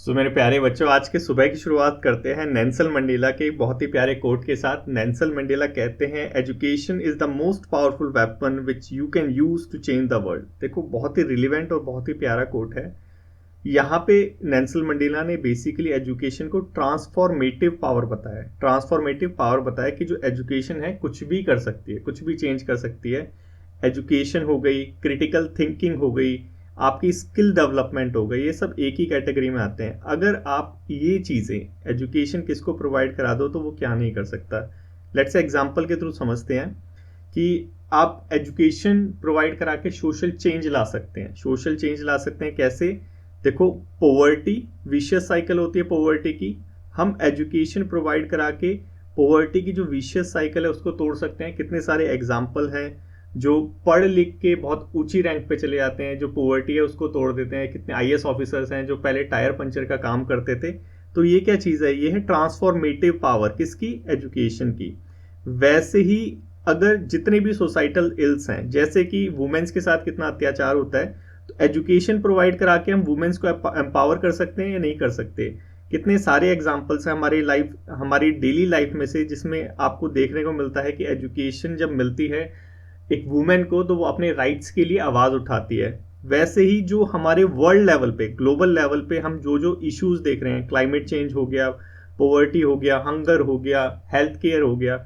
मेरे प्यारे बच्चों, आज के सुबह की शुरुआत करते हैं नेल्सन मंडेला के एक बहुत ही प्यारे कोट के साथ। नेल्सन मंडेला कहते हैं, education is the most powerful weapon which you can use to change the world. देखो, बहुत ही रिलीवेंट और बहुत ही प्यारा कोट है। यहाँ पे नेल्सन मंडेला ने बेसिकली एजुकेशन को ट्रांसफॉर्मेटिव पावर बताया। ट्रांसफॉर्मेटिव पावर बताया कि जो एजुकेशन है कुछ भी कर सकती है, कुछ भी चेंज कर सकती है। एजुकेशन हो गई, क्रिटिकल थिंकिंग हो गई, आपकी स्किल डेवलपमेंट हो गई, ये सब एक ही कैटेगरी में आते हैं। अगर आप ये चीज़ें एजुकेशन किसको प्रोवाइड करा दो तो वो क्या नहीं कर सकता। लेट्स से एग्जांपल के थ्रू समझते हैं कि आप एजुकेशन प्रोवाइड करा के सोशल चेंज ला सकते हैं। सोशल चेंज ला सकते हैं कैसे? देखो, पोवर्टी विशियस साइकिल होती है पोवर्टी की। हम एजुकेशन प्रोवाइड करा के पोवर्टी की जो विशियस साइकिल है उसको तोड़ सकते हैं। कितने सारे एग्जाम्पल हैं जो पढ़ लिख के बहुत ऊंची रैंक पे चले जाते हैं, जो पोवर्टी है उसको तोड़ देते हैं। कितने आईएएस ऑफिसर्स हैं जो पहले टायर पंचर का काम करते थे। तो ये क्या चीज़ है? ये है ट्रांसफॉर्मेटिव पावर। किसकी? एजुकेशन की। वैसे ही अगर जितने भी सोसाइटल इल्स हैं, जैसे कि वुमेन्स के साथ कितना अत्याचार होता है, तो एजुकेशन प्रोवाइड करा के हम वुमेन्स को एम्पावर कर सकते हैं या नहीं कर सकते? कितने सारे एग्जाम्पल्स हैं हमारी डेली लाइफ में से, जिसमें आपको देखने को मिलता है कि एजुकेशन जब मिलती है एक वुमेन को तो वो अपने राइट्स के लिए आवाज़ उठाती है। वैसे ही जो हमारे वर्ल्ड लेवल पे, ग्लोबल लेवल पे हम जो जो इश्यूज देख रहे हैं, क्लाइमेट चेंज हो गया, पोवर्टी हो गया, हंगर हो गया, हेल्थ केयर हो गया,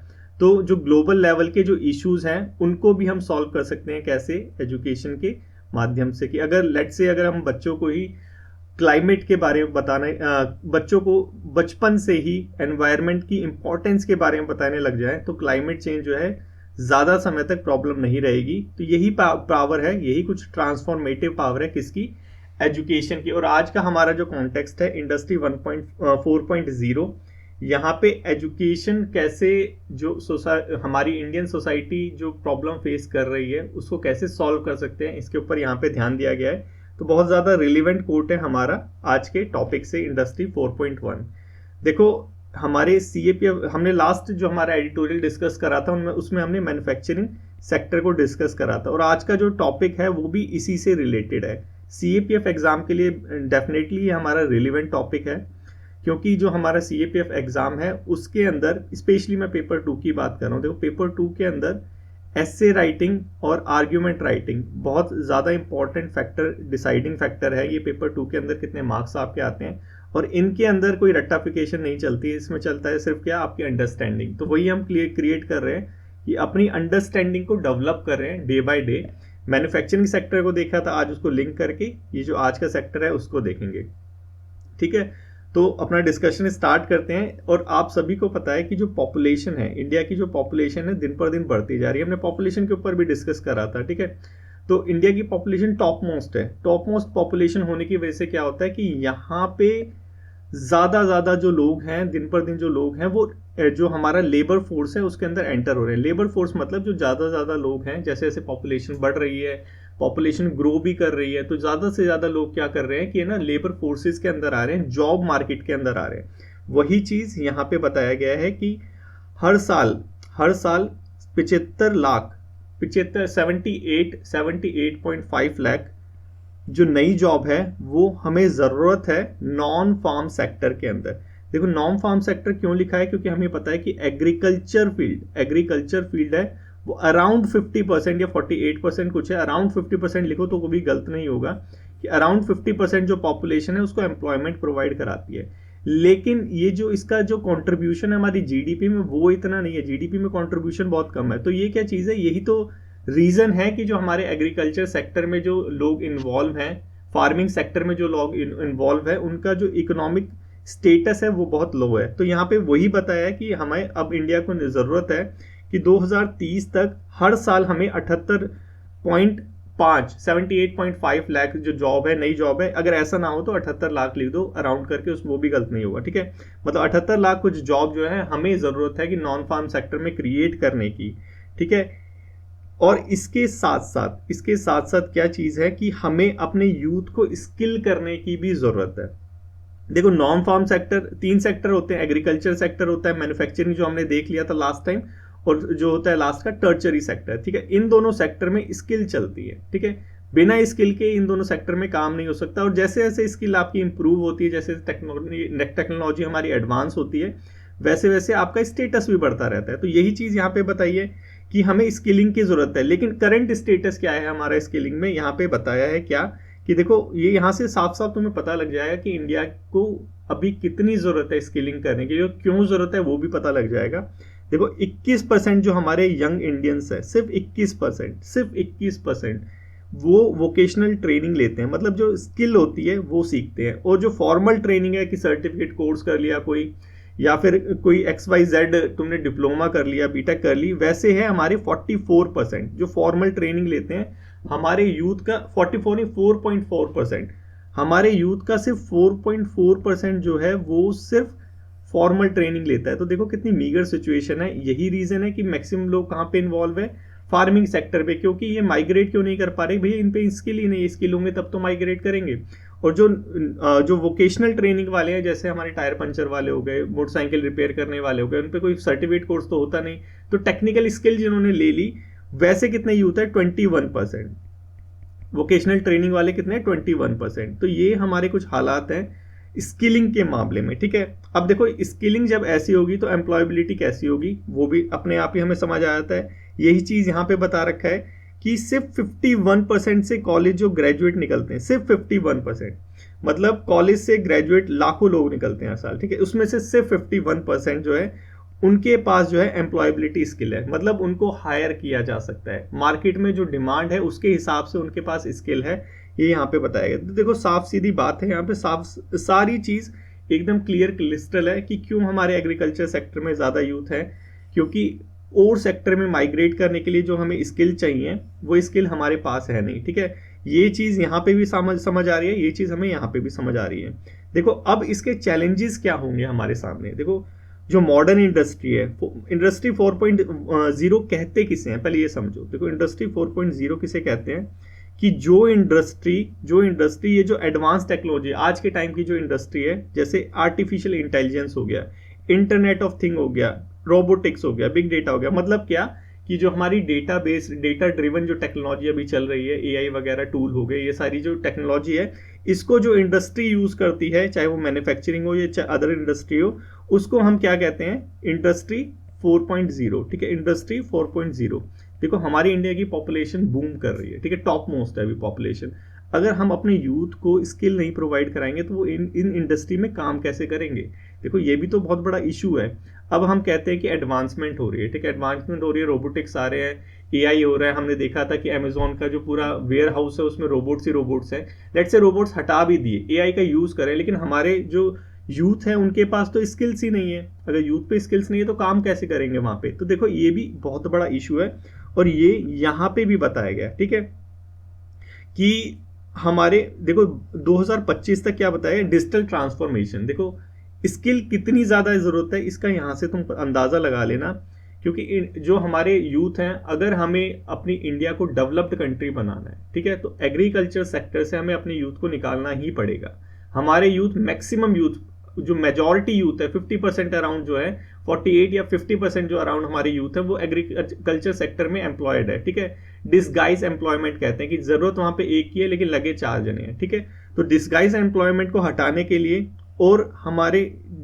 तो जो ग्लोबल लेवल के जो इश्यूज हैं उनको भी हम सॉल्व कर सकते हैं। कैसे? एजुकेशन के माध्यम से। कि अगर लेट्स से अगर हम बच्चों को ही क्लाइमेट के बारे में बच्चों को बचपन से ही एनवायरनमेंट की इंपॉर्टेंस के बारे में बताने लग जाए तो क्लाइमेट चेंज जो है ज़्यादा समय तक प्रॉब्लम नहीं रहेगी। तो यही पावर है, यही कुछ ट्रांसफॉर्मेटिव पावर है। किसकी? एजुकेशन की। और आज का हमारा जो कॉन्टेक्स्ट है इंडस्ट्री 1.4.0, यहाँ पे एजुकेशन कैसे जो हमारी इंडियन सोसाइटी जो प्रॉब्लम फेस कर रही है उसको कैसे सॉल्व कर सकते हैं, इसके ऊपर यहाँ पे ध्यान दिया गया है। तो बहुत ज़्यादा रिलीवेंट कोट है हमारा आज के टॉपिक से, इंडस्ट्री 4.1। देखो, हमारे सीएपीएफ हमने लास्ट जो हमारा एडिटोरियल डिस्कस करा था उनमें उसमें हमने मैन्युफैक्चरिंग सेक्टर को डिस्कस करा था, और आज का जो टॉपिक है वो भी इसी से रिलेटेड है। सीएपीएफ एग्जाम के लिए डेफिनेटली ये हमारा रिलेवेंट टॉपिक है, क्योंकि जो हमारा सीएपीएफ एग्जाम है उसके अंदर स्पेशली मैं पेपर 2 की बात कर रहा हूँ। देखो, पेपर 2 के अंदर एसे राइटिंग और आर्ग्यूमेंट राइटिंग बहुत ज़्यादा इंपॉर्टेंट फैक्टर, डिसाइडिंग फैक्टर है। ये पेपर 2 के अंदर कितने मार्क्स आपके आते हैं, और इनके अंदर कोई रट्टाफिकेशन नहीं चलती है। इसमें चलता है सिर्फ क्या? आपकी अंडरस्टैंडिंग। तो वही हम क्रिएट कर रहे हैं कि अपनी अंडरस्टैंडिंग को डेवलप कर रहे हैं day by day. Manufacturing sector को देखा था, आज उसको लिंक करके ये जो आज का सेक्टर है उसको देखेंगे। ठीक है, तो अपना डिस्कशन स्टार्ट करते हैं। और आप सभी को पता है कि जो पॉपुलेशन है, इंडिया की जो पॉपुलेशन है दिन पर दिन बढ़ती जा रही है। हमने पॉपुलेशन के ऊपर भी डिस्कस करा था। ठीक है, तो इंडिया की पॉपुलेशन टॉप मोस्ट है। टॉप मोस्ट पॉपुलेशन होने की वजह से क्या होता है कि यहाँ पे ज़्यादा जो लोग हैं, दिन पर दिन जो लोग हैं, वो जो हमारा लेबर फोर्स है उसके अंदर एंटर हो रहे हैं। लेबर फोर्स मतलब जो ज़्यादा लोग हैं, जैसे जैसे पॉपुलेशन बढ़ रही है, पॉपुलेशन ग्रो भी कर रही है, तो ज़्यादा से ज़्यादा लोग क्या कर रहे हैं कि ना लेबर फोर्सेस के अंदर आ रहे हैं, जॉब मार्केट के अंदर आ रहे हैं। वही चीज़ यहाँ पे बताया गया है कि हर साल 78.5 लाख जो नई जॉब है वो हमें ज़रूरत है नॉन फार्म सेक्टर के अंदर। देखो, नॉन फार्म सेक्टर क्यों लिखा है? क्योंकि हमें पता है कि एग्रीकल्चर फील्ड है वो अराउंड 50% या 48% कुछ है, अराउंड 50% लिखो तो वो भी गलत नहीं होगा, कि अराउंड 50% जो पॉपुलेशन है उसको एम्प्लॉयमेंट प्रोवाइड कराती है। लेकिन ये जो इसका जो कंट्रीब्यूशन है हमारी जीडीपी में वो इतना नहीं है, जीडीपी में कंट्रीब्यूशन बहुत कम है। तो ये क्या चीज़ है? यही तो रीज़न है कि जो हमारे एग्रीकल्चर सेक्टर में जो लोग इन्वॉल्व हैं, फार्मिंग सेक्टर में जो लोग इन्वॉल्व है, उनका जो इकोनॉमिक स्टेटस है वो बहुत लो है। तो यहाँ पे वही बताया है कि हमें अब इंडिया को ज़रूरत है कि 2030 तक हर साल हमें 78.5 लाख जो जॉब है, नई जॉब है, अगर ऐसा ना हो तो 78 लाख लिख दो अराउंड करके, उस वो भी गलत नहीं होगा। ठीक है, मतलब 78 लाख कुछ जॉब जो है हमें ज़रूरत है कि नॉन फार्म सेक्टर में क्रिएट करने की। ठीक है, और इसके साथ साथ क्या चीज़ है कि हमें अपने यूथ को स्किल करने की भी ज़रूरत है। देखो, नॉन फार्म सेक्टर 3 सेक्टर होते हैं, एग्रीकल्चर सेक्टर होता है, मैन्युफैक्चरिंग जो हमने देख लिया था लास्ट टाइम, और जो होता है लास्ट का टर्चरी सेक्टर। ठीक है, इन दोनों सेक्टर में स्किल चलती है। ठीक है, बिना स्किल के इन दोनों सेक्टर में काम नहीं हो सकता। और जैसे जैसे स्किल आपकी इंप्रूव होती है, जैसे टेक्नोलॉजी हमारी एडवांस होती है, वैसे वैसे आपका स्टेटस भी बढ़ता रहता है। तो यही चीज़ यहाँ पे बताइए कि हमें स्किलिंग की ज़रूरत है, लेकिन करंट स्टेटस क्या है हमारा स्किलिंग में, यहाँ पे बताया है क्या कि देखो ये यहाँ से साफ साफ तुम्हें पता लग जाएगा कि इंडिया को अभी कितनी ज़रूरत है स्किलिंग करने की, और क्यों ज़रूरत है वो भी पता लग जाएगा। देखो 21% जो हमारे यंग इंडियंस है, सिर्फ 21% वो वोकेशनल ट्रेनिंग लेते हैं, मतलब जो स्किल होती है वो सीखते हैं। और जो फॉर्मल ट्रेनिंग है कि सर्टिफिकेट कोर्स कर लिया कोई, या फिर कोई XYZ तुमने डिप्लोमा कर लिया, बीटेक कर ली, वैसे है हमारे 44% जो फॉर्मल ट्रेनिंग लेते हैं हमारे यूथ का। 44 नहीं, 4.4%। हमारे यूथ का सिर्फ 4.4% जो है वो सिर्फ फॉर्मल ट्रेनिंग लेता है। तो देखो कितनी मीगर सिचुएशन है। यही रीजन है कि मैक्सिमम लोग कहाँ पे इन्वॉल्व है, फार्मिंग सेक्टर पे, क्योंकि ये माइग्रेट क्यों नहीं कर पा रहे, भैया इन पे स्किल ही नहीं, स्किल होंगे तब तो माइग्रेट करेंगे। और जो वोकेशनल ट्रेनिंग वाले हैं, जैसे हमारे टायर पंचर वाले हो गए, मोटरसाइकिल रिपेयर करने वाले हो गए, उन पे कोई सर्टिफिकेट कोर्स तो होता नहीं। तो टेक्निकल स्किल जिन्होंने ले ली, वैसे कितने यूथ है, 21%। वोकेशनल ट्रेनिंग वाले कितने, 21%। तो ये हमारे कुछ हालात हैं स्किलिंग के मामले में, ठीक है। अब देखो स्किलिंग जब ऐसी होगी तो एम्प्लॉयबिलिटी कैसी होगी वो भी अपने आप ही हमें समझ आ जाता है। यही चीज यहाँ पे बता रखा है कि सिर्फ 51% से कॉलेज जो ग्रेजुएट निकलते हैं, सिर्फ 51%, मतलब कॉलेज से ग्रेजुएट लाखों लोग निकलते हैं हर साल, ठीक है, उसमें से सिर्फ 51% जो है उनके पास जो है एम्प्लॉयबिलिटी स्किल है, मतलब उनको हायर किया जा सकता है। मार्केट में जो डिमांड है उसके हिसाब से उनके पास स्किल है, ये यहाँ पे बताया गया। तो देखो साफ सीधी बात है, यहाँ पे साफ सारी चीज एकदम क्लियर क्लिस्टल है कि क्यों हमारे एग्रीकल्चर सेक्टर में ज्यादा यूथ है, क्योंकि और सेक्टर में माइग्रेट करने के लिए जो हमें स्किल चाहिए वो स्किल हमारे पास है नहीं, ठीक है। ये चीज यहाँ पे भी समझ आ रही है, ये चीज हमें यहाँ पे भी समझ आ रही है। देखो अब इसके चैलेंजेस क्या होंगे हमारे सामने। देखो जो मॉडर्न इंडस्ट्री है, इंडस्ट्री 4.0 कहते किसे हैं, पहले ये समझो। देखो इंडस्ट्री 4.0 किसे कहते हैं कि जो इंडस्ट्री ये जो एडवांस टेक्नोलॉजी आज के टाइम की जो इंडस्ट्री है, जैसे आर्टिफिशियल इंटेलिजेंस हो गया, इंटरनेट ऑफ थिंग हो गया, रोबोटिक्स हो गया, बिग डेटा हो गया, मतलब क्या कि जो हमारी डेटा बेस, डेटा ड्रिवन जो टेक्नोलॉजी अभी चल रही है, AI वगैरह टूल हो गए, ये सारी जो टेक्नोलॉजी है, इसको जो इंडस्ट्री यूज करती है, चाहे वो मैन्युफैक्चरिंग हो या चाहे अदर इंडस्ट्री हो, उसको हम क्या कहते हैं, इंडस्ट्री 4.0, ठीक है, इंडस्ट्री 4.0। देखो हमारी इंडिया की पॉपुलेशन बूम कर रही है, ठीक है, टॉप मोस्ट है अभी पॉपुलेशन। अगर हम अपने यूथ को स्किल नहीं प्रोवाइड कराएंगे तो वो इन इंडस्ट्री में काम कैसे करेंगे। देखो ये भी तो बहुत बड़ा इशू है। अब हम कहते हैं कि एडवांसमेंट हो रही है, ठीक है, एडवांसमेंट हो रही है, रोबोटिक्स आ रहे हैं, AI हो रहा है। हमने देखा था कि अमेजोन का जो पूरा वेयर हाउस है उसमें रोबोट्स ही रोबोट्स हैं। लेट्स से रोबोट्स हटा भी दिए, AI का यूज करें, लेकिन हमारे जो यूथ है उनके पास तो स्किल्स ही नहीं है। अगर यूथ पे स्किल्स नहीं है तो काम कैसे करेंगे वहां पे। तो देखो ये भी बहुत बड़ा इशू है, और ये यहाँ पे भी बताया गया, ठीक है, कि हमारे देखो 2025 तक क्या बताया, डिजिटल ट्रांसफॉर्मेशन। देखो स्किल कितनी ज्यादा जरूरत है इसका यहाँ से तुम अंदाजा लगा लेना, क्योंकि जो हमारे यूथ हैं, अगर हमें अपनी इंडिया को डेवलप्ड कंट्री बनाना है, ठीक है, तो एग्रीकल्चर सेक्टर से हमें अपने यूथ को निकालना ही पड़ेगा। हमारे यूथ, मैक्सिमम यूथ, जो मेजॉरिटी यूथ है, 50% अराउंड जो है, 48 या 50% जो अराउंड हमारे यूथ है, वो एग्रीकल्चर सेक्टर में एम्प्लॉयड है, ठीक है। डिसगाइज एम्प्लॉयमेंट कहते हैं कि जरूरत वहां पे एक ही है लेकिन लगे 4 जने हैं, ठीक है। तो डिसगाइज एम्प्लॉयमेंट को हटाने के लिए, और हमारे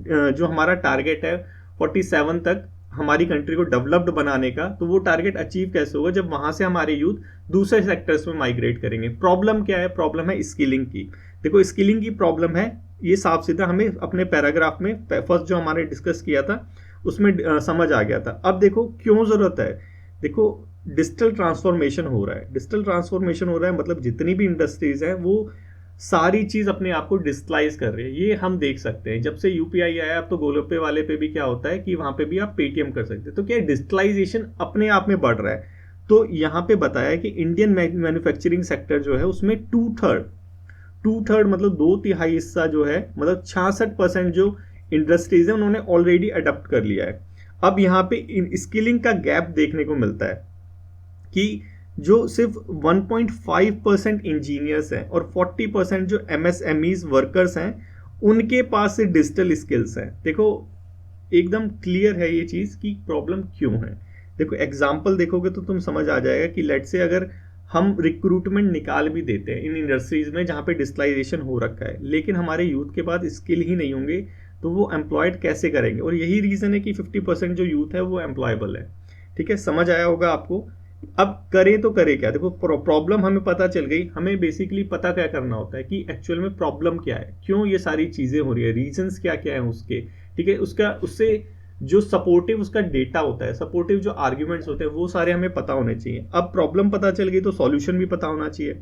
जो हमारा टारगेट है 47 तक हमारी कंट्री को डेवलप्ड बनाने का, तो वो टारगेट अचीव कैसे होगा, जब वहां से हमारे यूथ दूसरे सेक्टर्स में माइग्रेट करेंगे। प्रॉब्लम क्या है, प्रॉब्लम है स्किलिंग की। देखो स्किलिंग की प्रॉब्लम है, ये साफ सीधा हमें अपने पैराग्राफ में फर्स्ट जो हमारे डिस्कस किया था उसमें समझ आ गया था। अब देखो क्यों जरूरत है। देखो डिजिटल ट्रांसफॉर्मेशन हो रहा है, डिजिटल ट्रांसफॉर्मेशन हो रहा है, मतलब जितनी भी इंडस्ट्रीज हैं वो सारी चीज अपने आप को डिजिटलाइज कर रही है। ये हम देख सकते हैं जब से UPI आया, अब तो गोलोपे वाले पे भी क्या होता है कि वहां पे भी आप पेटीएम कर सकते हैं। तो क्या डिजिटलाइजेशन अपने आप में बढ़ रहा है। तो यहाँ पे बताया कि इंडियन मैन्युफैक्चरिंग सेक्टर जो है उसमें टू थर्ड मतलब 2/3 हिस्सा जो है, मतलब 66% जो इंडस्ट्रीज है उन्होंने ऑलरेडी अडॉप्ट कर लिया है। अब यहाँ पे स्किलिंग का गैप देखने को मिलता है कि जो सिर्फ 1.5% इंजीनियर्स हैं और 40% जो MSMEs वर्कर्स हैं उनके पास से डिजिटल स्किल्स हैं। देखो एकदम क्लियर है ये चीज कि प्रॉब्लम क्यों है। देखो एग्जाम्पल देखोगे तो तुम समझ आ जाएगा कि लेट से अगर हम रिक्रूटमेंट निकाल भी देते हैं इन इंडस्ट्रीज में जहाँ पे डिजिटलाइजेशन हो रखा है, लेकिन हमारे यूथ के पास स्किल ही नहीं होंगे तो वो एम्प्लॉयड कैसे करेंगे। और यही रीज़न है कि 50% जो यूथ है वो एम्प्लॉयबल है। ठीक है, समझ आया होगा आपको। अब करें तो करें क्या, देखो प्रॉब्लम हमें पता चल गई, हमें बेसिकली पता क्या करना होता है कि एक्चुअल में प्रॉब्लम क्या है, क्यों ये सारी चीज़ें हो रही है, रीजंस क्या क्या है उसके। ठीक है, उससे जो सपोर्टिव उसका डेटा होता है, सपोर्टिव जो आर्ग्यूमेंट्स होते हैं वो सारे हमें पता होने चाहिए। अब प्रॉब्लम पता चल गई तो सॉल्यूशन भी पता होना चाहिए।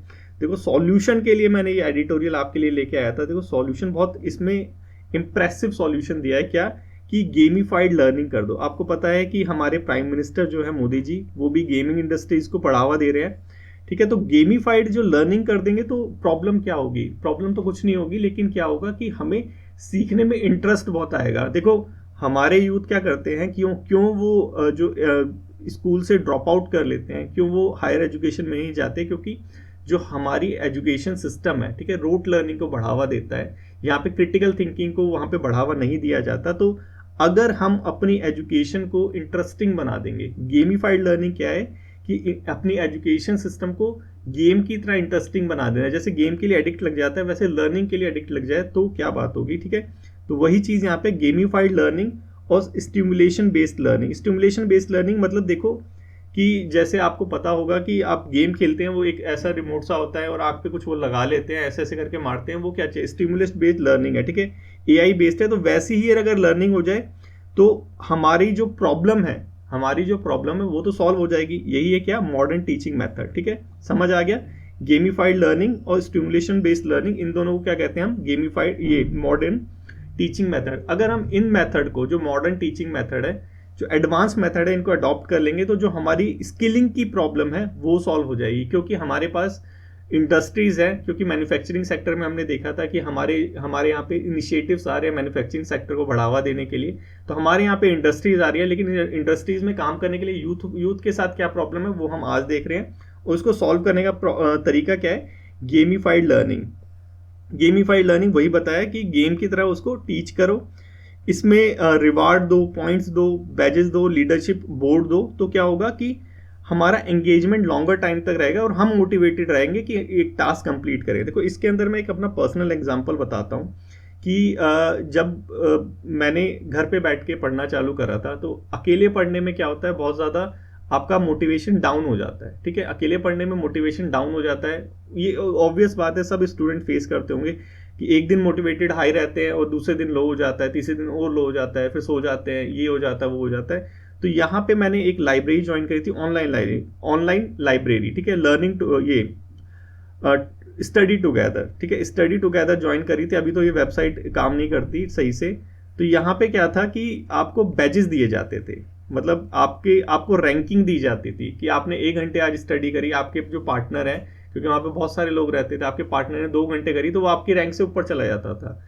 देखो सॉल्यूशन के लिए मैंने ये एडिटोरियल आपके लिए लेके आया था। देखो सॉल्यूशन बहुत इसमें इंप्रेसिव सॉल्यूशन दिया है, क्या कि गेमिफाइड लर्निंग कर दो। आपको पता है कि हमारे प्राइम मिनिस्टर जो है मोदी जी, वो भी गेमिंग इंडस्ट्रीज को बढ़ावा दे रहे हैं। ठीक है, तो गेमिफाइड जो लर्निंग कर देंगे तो प्रॉब्लम क्या होगी, प्रॉब्लम तो कुछ नहीं होगी, लेकिन क्या होगा कि हमें सीखने में इंटरेस्ट बहुत आएगा। देखो हमारे यूथ क्या करते हैं, क्यों वो जो स्कूल से ड्रॉप आउट कर लेते हैं, क्यों वो हायर एजुकेशन में नहीं जाते, क्योंकि जो हमारी एजुकेशन सिस्टम है, ठीक है, रोट लर्निंग को बढ़ावा देता है, यहाँ पे क्रिटिकल थिंकिंग को वहाँ पे बढ़ावा नहीं दिया जाता। तो अगर हम अपनी एजुकेशन को इंटरेस्टिंग बना देंगे, गेमिफाइड लर्निंग क्या है कि अपनी एजुकेशन सिस्टम को गेम की तरह इंटरेस्टिंग बना देना, जैसे गेम के लिए एडिक्ट लग जाता है वैसे लर्निंग के लिए एडिक्ट लग जाए तो क्या बात होगी। ठीक है, तो वही चीज़ यहाँ पे गेमिफाइड लर्निंग और stimulation based learning. Stimulation based learning मतलब देखो कि जैसे आपको पता होगा कि आप गेम खेलते हैं, वो एक ऐसा रिमोट सा होता है और आग पे कुछ वो लगा लेते हैं, ऐसे ऐसे करके मारते हैं, वो क्या चाहिए, स्टिमुलेशन बेस्ड लर्निंग है। ठीक है, एआई बेस्ड है। तो वैसी ही अगर लर्निंग हो जाए तो हमारी जो प्रॉब्लम है वो तो सॉल्व हो जाएगी। यही है क्या, मॉडर्न टीचिंग मेथड। ठीक है, समझ आ गया। गेमिफाइड लर्निंग और स्टिमुलेशन बेस्ड लर्निंग, इन दोनों को क्या कहते हैं हम, गेमिफाइड, ये मॉडर्न टीचिंग मेथड। अगर हम इन मेथड को, जो मॉडर्न टीचिंग मेथड है, जो एडवांस मेथड है, इनको अडॉप्ट कर लेंगे तो जो हमारी स्किलिंग की प्रॉब्लम है वो सॉल्व हो जाएगी। क्योंकि हमारे पास इंडस्ट्रीज है, क्योंकि मैन्युफैक्चरिंग सेक्टर में हमने देखा था कि हमारे यहाँ पे इनिशिएटिव्स आ रहे हैं मैन्युफैक्चरिंग सेक्टर को बढ़ावा देने के लिए। तो हमारे यहाँ पे इंडस्ट्रीज आ रही है, लेकिन इंडस्ट्रीज में काम करने के लिए यूथ के साथ क्या प्रॉब्लम है वो हम आज देख रहे हैं। और उसको सॉल्व करने का तरीका क्या है, गेमिफाइड लर्निंग। गेमिफाइड लर्निंग वही बताया कि गेम की तरह उसको टीच करो, इसमें रिवार्ड दो, पॉइंट्स दो, बैजेस दो, लीडरशिप बोर्ड दो, तो क्या होगा कि हमारा एंगेजमेंट लॉन्गर टाइम तक रहेगा और हम मोटिवेटेड रहेंगे कि एक टास्क कंप्लीट करें। देखो इसके अंदर मैं एक अपना पर्सनल एग्जांपल बताता हूँ कि जब मैंने घर पे बैठ के पढ़ना चालू करा था, तो अकेले पढ़ने में क्या होता है, बहुत ज़्यादा आपका मोटिवेशन डाउन हो जाता है। ठीक है, अकेले पढ़ने में मोटिवेशन डाउन हो जाता है, ये ऑब्वियस बात है, सब स्टूडेंट फेस करते होंगे कि एक दिन मोटिवेटेड हाई रहते हैं और दूसरे दिन लो हो जाता है, तीसरे दिन और लो हो जाता है, फिर सो जाते हैं, ये हो जाता है, वो हो जाता है। तो यहाँ पे मैंने एक लाइब्रेरी ज्वाइन करी थी, ऑनलाइन लाइब्रेरी। ठीक है, लर्निंग टू ये स्टडी टुगेदर। ठीक है, स्टडी टुगेदर ज्वाइन करी थी। अभी तो ये वेबसाइट काम नहीं करती सही से। तो यहाँ पे क्या था कि आपको बैजेस दिए जाते थे, मतलब आपको रैंकिंग दी जाती थी कि आपने 1 घंटे आज स्टडी करी, आपके जो पार्टनर है, क्योंकि वहाँ पे बहुत सारे लोग रहते थे, आपके पार्टनर ने 2 घंटे करी तो वो आपकी रैंक से ऊपर चला जाता था।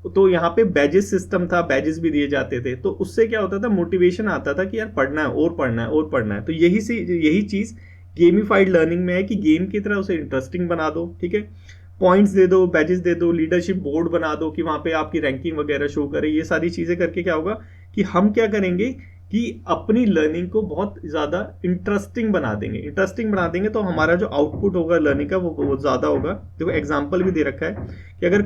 तो यहाँ पे बैजेस सिस्टम था, बैजेस भी दिए जाते थे। तो उससे क्या होता था, मोटिवेशन आता था कि यार पढ़ना है और पढ़ना है और पढ़ना है। तो यही चीज़ गेमिफाइड लर्निंग में है कि गेम की तरह उसे इंटरेस्टिंग बना दो। ठीक है, पॉइंट्स दे दो, बैजेस दे दो, लीडरशिप बोर्ड बना दो कि वहाँ पे आपकी रैंकिंग वगैरह शो करे। ये सारी चीज़ें करके क्या होगा कि हम क्या करेंगे कि अपनी लर्निंग को बहुत ज़्यादा इंटरेस्टिंग बना देंगे तो हमारा जो आउटपुट होगा लर्निंग का वो ज़्यादा होगा। देखो एग्जांपल भी दे रखा है कि अगर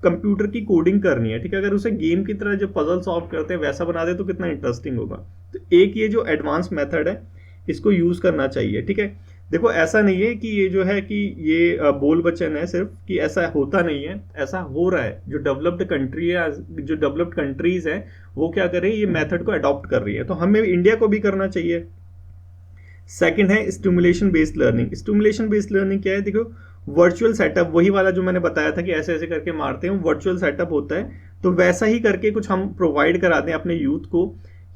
कंप्यूटर की कोडिंग करनी है, ठीक है, अगर उसे गेम की तरह जो पजल सॉल्व करते हैं वैसा बना दे तो कितना इंटरेस्टिंग होगा। तो एक ये जो एडवांस मेथड है इसको यूज़ करना चाहिए। ठीक है, देखो ऐसा नहीं है कि ये जो है कि ये बोल वचन है सिर्फ, कि ऐसा होता नहीं है, ऐसा हो रहा है। जो डेवलप्ड कंट्रीज है वो क्या कर रही है, ये मेथड को अडॉप्ट कर रही है, तो हमें इंडिया को भी करना चाहिए। सेकंड है stimulation based learning. Stimulation based learning क्या है, देखो वर्चुअल सेटअप, वही वाला जो मैंने बताया था कि ऐसे ऐसे करके मारते हैं, वर्चुअल सेटअप होता है। तो वैसा ही करके कुछ हम प्रोवाइड करा दें अपने यूथ को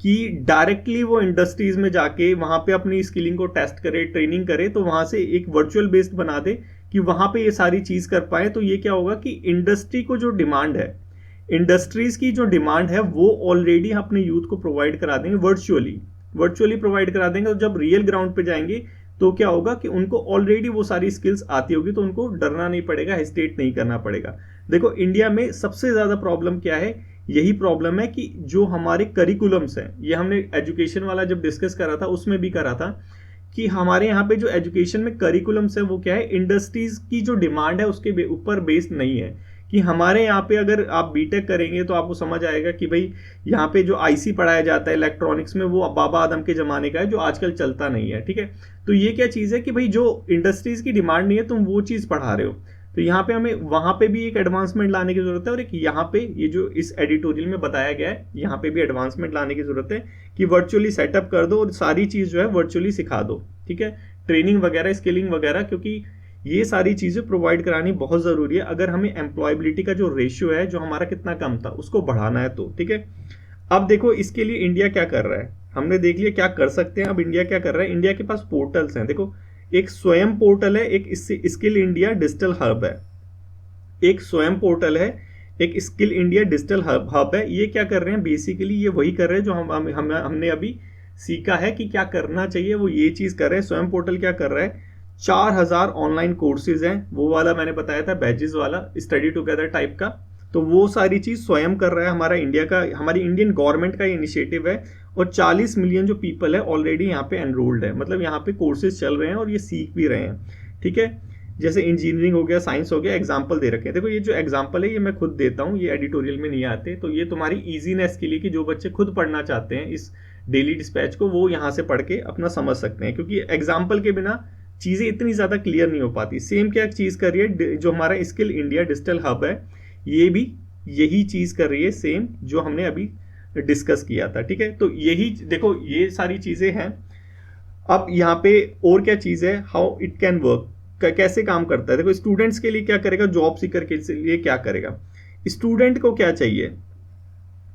कि डायरेक्टली वो इंडस्ट्रीज में जाके वहां पे अपनी स्किलिंग को टेस्ट करे, ट्रेनिंग करे, तो वहां से एक वर्चुअल बेस्ड बना दे कि वहां पे ये सारी चीज कर पाए। तो ये क्या होगा कि इंडस्ट्री को जो डिमांड है, इंडस्ट्रीज की जो डिमांड है वो ऑलरेडी अपने यूथ को प्रोवाइड करा देंगे, वर्चुअली प्रोवाइड करा देंगे। और जब रियल ग्राउंड पे जाएंगे तो क्या होगा कि उनको ऑलरेडी वो सारी स्किल्स आती होगी, तो उनको डरना नहीं पड़ेगा, हेजिटेट नहीं करना पड़ेगा। देखो इंडिया में सबसे ज्यादा प्रॉब्लम क्या है, यही प्रॉब्लम है कि जो हमारे करिकुलम्स हैं, ये हमने एजुकेशन वाला जब डिस्कस करा था उसमें भी करा था कि हमारे यहाँ पे जो एजुकेशन में करिकुलम्स है वो क्या है, इंडस्ट्रीज की जो डिमांड है उसके ऊपर बेस्ड नहीं है। कि हमारे यहाँ पे अगर आप बीटेक करेंगे तो आपको समझ आएगा कि भाई यहाँ पे जो आईसी पढ़ाया जाता है इलेक्ट्रॉनिक्स में वो बाबा आदम के ज़माने का है जो आजकल चलता नहीं है, ठीक है। तो ये क्या चीज़ है कि भाई जो इंडस्ट्रीज की डिमांड नहीं है तुम वो चीज़ पढ़ा रहे हो। तो यहाँ पे हमें वहाँ पे भी एक एडवांसमेंट लाने की ज़रूरत है, और एक यहाँ पे ये जो इस एडिटोरियल में बताया गया है यहाँ पे भी एडवांसमेंट लाने की ज़रूरत है कि वर्चुअली सेटअप कर दो और सारी चीज़ जो है वर्चुअली सिखा दो, ठीक है। ट्रेनिंग वगैरह, स्किलिंग वगैरह, क्योंकि ये सारी चीज़ें प्रोवाइड करानी बहुत ज़रूरी है अगर हमें एम्प्लॉयबिलिटी का जो रेशियो है जो हमारा कितना कम था उसको बढ़ाना है तो, ठीक है। अब देखो इसके लिए इंडिया क्या कर रहा है, हमने देख लिया क्या कर सकते हैं। अब इंडिया क्या कर रहा है, इंडिया के पास पोर्टल्स हैं। देखो एक स्वयं पोर्टल है, एक स्किल इंडिया डिजिटल हब है। एक स्वयं पोर्टल है, एक स्किल इंडिया डिजिटल हब है। ये क्या कर रहे हैं, बेसिकली ये वही कर रहे हैं जो हमने अभी सीखा है कि क्या करना चाहिए, वो ये चीज़ कर रहे हैं। स्वयं पोर्टल क्या कर रहा है, 4000 ऑनलाइन कोर्सेज हैं, वो वाला मैंने बताया था बैचेस वाला, स्टडी टुगेदर टाइप का। तो वो सारी चीज़ स्वयं कर रहा है हमारा इंडिया का, हमारी इंडियन गवर्नमेंट का इनिशिएटिव है। और 40 मिलियन जो पीपल है ऑलरेडी यहाँ पे एनरोल्ड है, मतलब यहाँ पे कोर्सेज चल रहे हैं और ये सीख भी रहे हैं, ठीक है। जैसे इंजीनियरिंग हो गया, साइंस हो गया, एग्जाम्पल दे रखे हैं। देखो ये जो एग्जाम्पल है ये मैं खुद देता हूँ, ये एडिटोरियल में नहीं आते। तो ये तुम्हारी ईजीनेस के लिए कि जो बच्चे खुद पढ़ना चाहते हैं इस डेली डिस्पैच को, वो यहाँ से पढ़ के अपना समझ सकते हैं, क्योंकि एग्जाम्पल के बिना चीज़ें इतनी ज़्यादा क्लियर नहीं हो पाती। सेम क्या चीज़ कर रही है जो हमारा स्किल इंडिया डिजिटल हब है, ये भी यही चीज़ कर रही है सेम जो हमने अभी डिस्कस किया था, ठीक है। तो यही देखो ये सारी चीज़ें हैं। अब यहाँ पे और क्या चीज़ है, हाउ इट कैन वर्क, कैसे काम करता है। देखो स्टूडेंट्स के लिए क्या करेगा, जॉब सीकर के लिए क्या करेगा। स्टूडेंट को क्या चाहिए,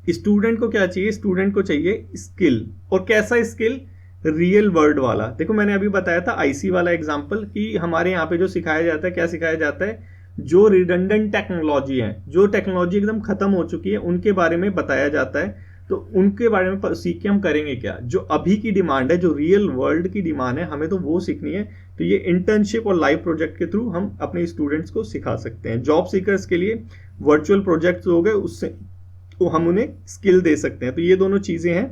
स्टूडेंट को क्या चाहिए, स्टूडेंट को चाहिए स्किल। और कैसा स्किल, रियल वर्ल्ड वाला। देखो मैंने अभी बताया था आईसी वाला एग्जांपल कि हमारे यहाँ पे जो सिखाया जाता है, क्या सिखाया जाता है, जो रिडंडेंट टेक्नोलॉजी है, जो टेक्नोलॉजी एकदम खत्म हो चुकी है उनके बारे में बताया जाता है। तो उनके बारे में सीख के हम करेंगे क्या, जो अभी की डिमांड है, जो रियल वर्ल्ड की डिमांड है, हमें तो वो सीखनी है। तो ये इंटर्नशिप और लाइव प्रोजेक्ट के थ्रू हम अपने स्टूडेंट्स को सिखा सकते हैं। जॉब सीकर्स के लिए वर्चुअल प्रोजेक्ट्स हो गए, उससे तो हम उन्हें स्किल दे सकते हैं। तो ये दोनों चीज़ें हैं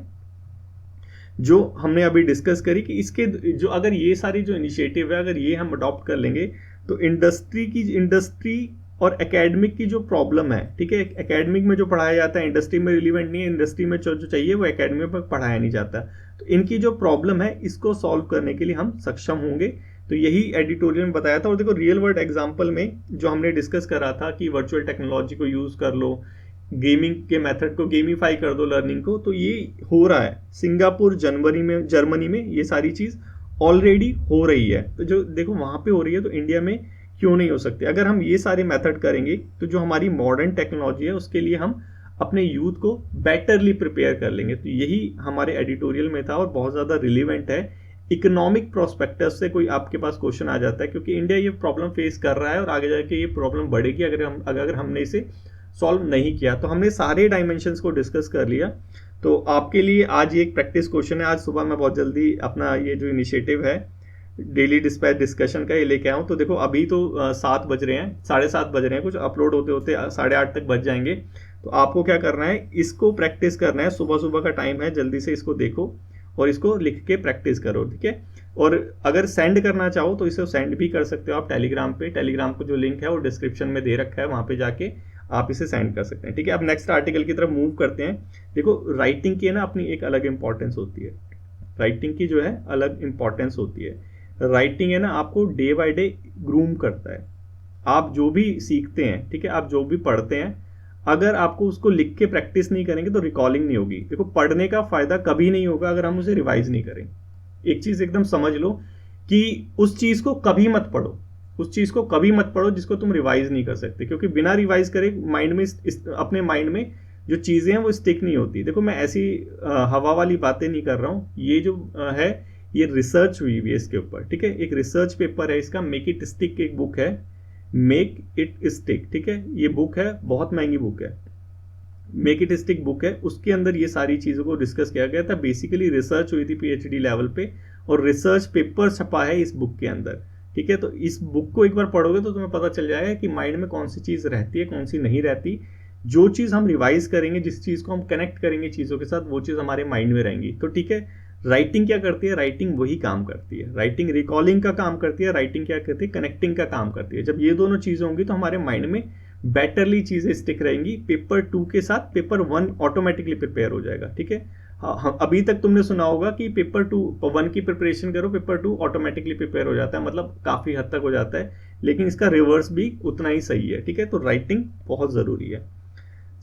जो हमने अभी डिस्कस करी कि इसके जो अगर ये सारी जो इनिशिएटिव है अगर ये हम अडॉप्ट कर लेंगे तो इंडस्ट्री और एकेडमिक की जो प्रॉब्लम है, ठीक है, एकेडमिक में जो पढ़ाया जाता है इंडस्ट्री में रिलीवेंट नहीं है, इंडस्ट्री में जो चाहिए वो एकेडमिक में पढ़ाया नहीं जाता। तो इनकी जो प्रॉब्लम है इसको सॉल्व करने के लिए हम सक्षम होंगे। तो यही एडिटोरियल में बताया था। और देखो रियल वर्ल्ड एग्जाम्पल में जो हमने डिस्कस करा था कि वर्चुअल टेक्नोलॉजी को यूज़ कर लो, गेमिंग के मेथड को गेमीफाई कर दो लर्निंग को, तो ये हो रहा है सिंगापुर, जर्मनी में ये सारी चीज़ ऑलरेडी हो रही है। तो जो देखो वहाँ पे हो रही है तो इंडिया में क्यों नहीं हो सकती। अगर हम ये सारे मेथड करेंगे तो जो हमारी मॉडर्न टेक्नोलॉजी है उसके लिए हम अपने यूथ को बेटरली प्रिपेयर कर लेंगे। तो यही हमारे एडिटोरियल में था और बहुत ज़्यादा रिलीवेंट है। इकोनॉमिक प्रोस्पेक्टस से कोई आपके पास क्वेश्चन आ जाता है, क्योंकि इंडिया ये प्रॉब्लम फेस कर रहा है और आगे जाके ये प्रॉब्लम बढ़ेगी अगर हमने इसे सॉल्व नहीं किया। तो हमने सारे डायमेंशंस को डिस्कस कर लिया। तो आपके लिए आज ये एक प्रैक्टिस क्वेश्चन है। आज सुबह मैं बहुत जल्दी अपना ये जो इनिशिएटिव है डेली डिस्पैच डिस्कशन का ये लेके आऊँ। तो देखो अभी तो 7 बज रहे हैं, 7:30 बज रहे हैं, कुछ अपलोड होते होते 8:30 तक बज जाएंगे। तो आपको क्या करना है, इसको प्रैक्टिस करना है। सुबह सुबह का टाइम है, जल्दी से इसको देखो और इसको लिख के प्रैक्टिस करो, ठीक है। और अगर सेंड करना चाहो तो इसे सेंड भी कर सकते हो आप टेलीग्राम पे। टेलीग्राम को जो लिंक है वो डिस्क्रिप्शन में दे रखा है, वहाँ पे जाके आप इसे सेंड कर सकते हैं, ठीक है। अब नेक्स्ट आर्टिकल की तरफ मूव करते हैं। देखो राइटिंग की है ना अपनी एक अलग इंपॉर्टेंस होती है, राइटिंग की जो है अलग इंपॉर्टेंस होती है। राइटिंग है ना आपको डे बाय डे ग्रूम करता है। आप जो भी सीखते हैं, ठीक है, आप जो भी पढ़ते हैं, अगर आपको उसको लिख के प्रैक्टिस नहीं करेंगे तो रिकॉलिंग नहीं होगी। देखो पढ़ने का फायदा कभी नहीं होगा अगर हम उसे रिवाइज नहीं करें। एक चीज एकदम समझ लो कि उस चीज को कभी मत पढ़ो, उस चीज को कभी मत पढ़ो जिसको तुम रिवाइज नहीं कर सकते, क्योंकि बिना रिवाइज करे माइंड में अपने माइंड में जो चीजें हैं वो स्टिक नहीं होती। देखो मैं ऐसी हवा वाली बातें नहीं कर रहा हूँ, ये जो है ये रिसर्च हुई है इसके ऊपर, ठीक है। एक रिसर्च पेपर है इसका, मेक इट स्टिक एक बुक है, मेक इट स्टिक, ठीक है। ये बुक है, बहुत महंगी बुक है, मेक इट स्टिक बुक है। उसके अंदर ये सारी चीज़ों को डिस्कस किया गया था। बेसिकली रिसर्च हुई थी पीएचडी लेवल पे और रिसर्च पेपर छपा है इस बुक के अंदर, ठीक है। तो इस बुक को एक बार पढ़ोगे तो तुम्हें पता चल जाएगा कि माइंड में कौन सी चीज़ रहती है, कौन सी नहीं रहती। जो चीज़ हम रिवाइज करेंगे, जिस चीज़ को हम कनेक्ट करेंगे चीज़ों के साथ, वो चीज़ हमारे माइंड में रहेंगी। तो ठीक है, राइटिंग क्या करती है? राइटिंग वही काम करती है। राइटिंग रिकॉलिंग का काम करती है, राइटिंग क्या करती है? कनेक्टिंग का काम करती है। जब ये दोनों चीज़ें होंगी तो हमारे माइंड में बेटरली चीज़ें स्टिक रहेंगी। पेपर 2 के साथ पेपर 1 ऑटोमेटिकली प्रिपेयर हो जाएगा। ठीक है, हाँ, अभी तक तुमने सुना होगा कि पेपर 1 की प्रिपरेशन करो, पेपर 2 ऑटोमेटिकली प्रिपेयर हो जाता है, मतलब काफ़ी हद तक हो जाता है, लेकिन इसका रिवर्स भी उतना ही सही है। ठीक है, तो राइटिंग बहुत ज़रूरी है।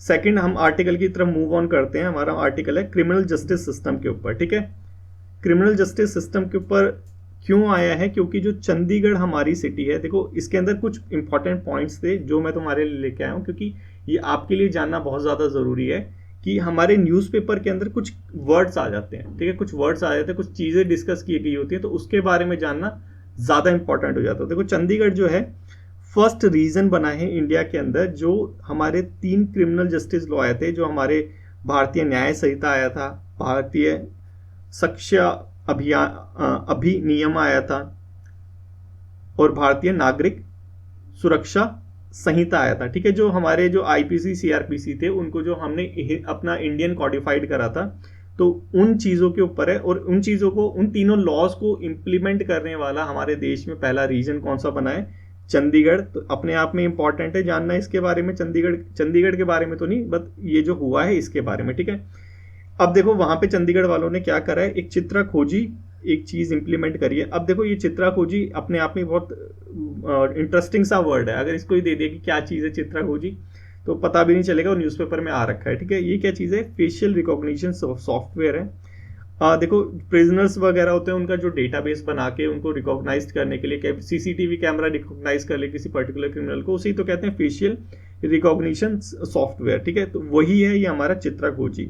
सेकंड, हम आर्टिकल की तरफ मूव ऑन करते हैं। हमारा आर्टिकल है क्रिमिनल जस्टिस सिस्टम के ऊपर। ठीक है, क्रिमिनल जस्टिस सिस्टम के ऊपर क्यों आया है? क्योंकि जो चंडीगढ़ हमारी सिटी है, देखो इसके अंदर कुछ इंपॉर्टेंट पॉइंट्स थे जो मैं तुम्हारे लिए लेके आया हूँ, क्योंकि ये आपके लिए जानना बहुत ज़्यादा ज़रूरी है कि हमारे न्यूज़पेपर के अंदर कुछ वर्ड्स आ जाते हैं। ठीक है, कुछ वर्ड्स आ जाते हैं, कुछ चीज़ें डिस्कस की गई होती है, तो उसके बारे में जानना ज़्यादा इंपॉर्टेंट हो जाता है। देखो चंडीगढ़ जो है फर्स्ट रीजन बना है इंडिया के अंदर जो हमारे 3 क्रिमिनल जस्टिस लॉ आए थे, जो हमारे भारतीय न्याय संहिता आया था, भारतीय शिक्षा अधिनियम आया था, और भारतीय नागरिक सुरक्षा संहिता आया था। ठीक है, जो हमारे जो आईपीसी सीआरपीसी थे उनको जो हमने अपना इंडियन कॉडिफाइड करा था, तो उन चीज़ों के ऊपर है। और उन चीज़ों को, उन तीनों लॉज को इम्प्लीमेंट करने वाला हमारे देश में पहला रीजन कौन सा बना है? चंडीगढ़। तो अपने आप में इंपॉर्टेंट है जानना इसके बारे में। चंडीगढ़ के बारे में तो नहीं, बट ये जो हुआ है इसके बारे में। ठीक है, अब देखो वहां पे चंडीगढ़ वालों ने क्या करा है, एक चित्रा खोजी, एक चीज इंप्लीमेंट करी है। अब देखो ये चित्रा खोजी अपने आप में बहुत इंटरेस्टिंग सा वर्ड है। अगर इसको ही दे दिया कि क्या चीज है चित्रा खोजी, तो पता भी नहीं चलेगा, और न्यूज़पेपर में आ रखा है। ठीक है, ये क्या चीज़ है? फेशियल रिकॉग्निशन सॉफ्टवेयर है। देखो प्रिजनर्स वगैरह होते हैं, उनका जो डेटाबेस बना के उनको रिकॉग्नाइज करने के लिए, सीसीटीवी कैमरा रिकॉग्नाइज कर ले किसी पर्टिकुलर क्रिमिनल को, उसी तो कहते हैं फेशियल रिकॉग्निशन सॉफ्टवेयर। ठीक है, तो वही है ये हमारा चित्रा खोजी।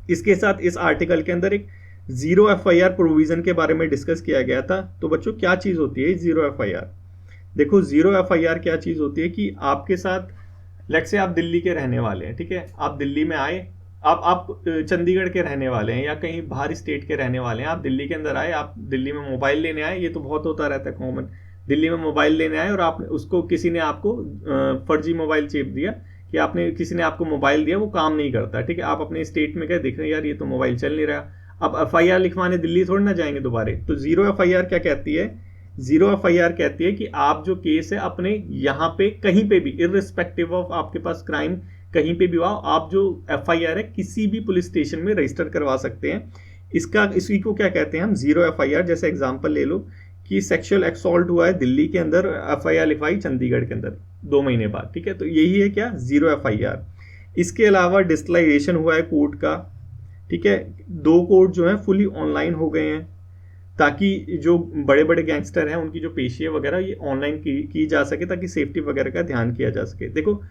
इसके साथ इस आर्टिकल के अंदर एक जीरो एफआईआर प्रोविजन के बारे में डिस्कस किया गया था। तो बच्चों क्या चीज़ होती है जीरो एफआईआर? देखो जीरो एफआईआर क्या चीज़ होती है कि आपके साथ, लेट्स से आप दिल्ली के रहने वाले हैं। ठीक है, आप दिल्ली में आए, आप चंडीगढ़ के रहने वाले हैं या कहीं बाहर स्टेट के रहने वाले हैं, आप दिल्ली के अंदर आए, आप दिल्ली में मोबाइल लेने आए, ये तो बहुत होता रहता है कॉमन, दिल्ली में मोबाइल लेने आए और आप उसको, किसी ने आपको फर्जी मोबाइल चेप दिया, कि आपने, किसी ने आपको मोबाइल दिया, वो काम नहीं करता। ठीक है, आप अपने स्टेट में गए, देख रहे हैं यार ये तो मोबाइल चल नहीं रहा, अब एफआईआर लिखवाने दिल्ली थोड़ी ना जाएंगे दोबारे। तो जीरो एफआईआर क्या कहती है? जीरो एफआईआर कहती है कि आप जो केस है अपने यहाँ पे कहीं पे भी, इररिस्पेक्टिव ऑफ आपके पास क्राइम कहीं पे भी हुआ, आप जो एफआईआर है किसी भी पुलिस स्टेशन में रजिस्टर करवा सकते हैं। इसी को क्या कहते हैं हम? Zero FIR. जैसे एग्जांपल ले लो कि सेक्सुअल एक्सॉल्ट हुआ है दिल्ली के अंदर, एफआईआर लिखवाई चंडीगढ़ के अंदर 2 महीने बाद। ठीक है, तो यही है क्या? Zero FIR. इसके अलावा डिजिटलाइजेशन हुआ है कोर्ट का। ठीक है, 2 कोर्ट जो है फुली ऑनलाइन हो गए हैं, ताकि जो बड़े बड़े गैंगस्टर हैं उनकी जो पेशियां वगैरह ये ऑनलाइन की जा सके, ताकि सेफ्टी वगैरह का ध्यान किया जा सके। देखो